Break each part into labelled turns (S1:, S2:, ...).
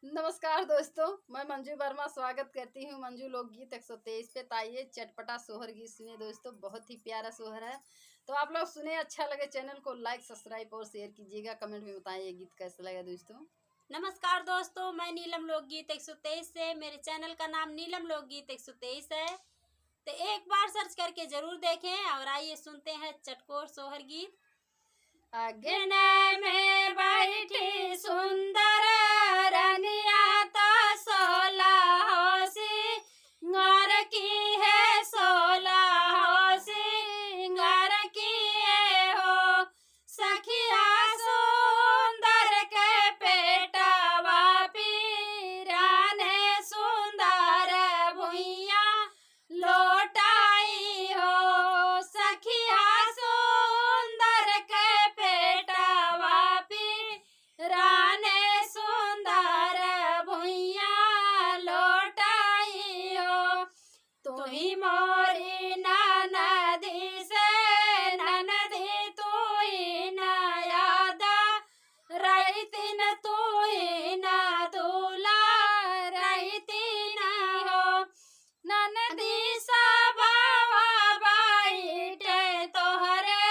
S1: नमस्कार दोस्तों, मैं मंजू वर्मा स्वागत करती हूँ मंजू लोकगीत 123 पे। ताइए चटपटा सोहर गीत सुने दोस्तों, बहुत ही प्यारा सोहर है। तो आप लोग सुने, अच्छा लगे चैनल को लाइक सब्सक्राइब और शेयर कीजिएगा। कमेंट में बताएं ये गीत कैसा लगा दोस्तों।
S2: नमस्कार दोस्तों, मैं नीलम लोकगीत 123 से, मेरे चैनल का नाम नीलम लोकगीत 123 है। तो एक बार सर्च करके जरूर देखें और आइए सुनते हैं चटकोर सोहर गीत।
S1: अगने में बैठी सुंदर रनिया तो 16 होसी नर की है, 16 होसी नर की हो। सखिया सुंदर के पेटवा पीराने सुंदर भुइया लोटाई हो। सखिया सुंदर के पेटवा पीराने सुंदर भुइया लोटाई हो। तुही मोरी ननदी से ननदी तुही न यादा रहीतिन, तुही न दूला रहीतिन हो। ननदी सभावा बैठे तोहरे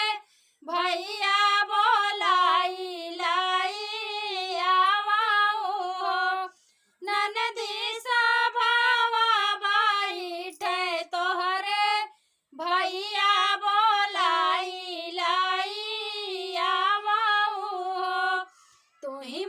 S1: भैया बोलाई लाई आवाऊ हो। ननदी सभावा बैठे तोहरे भैया बोलाई लाई आवाऊ हो। तुही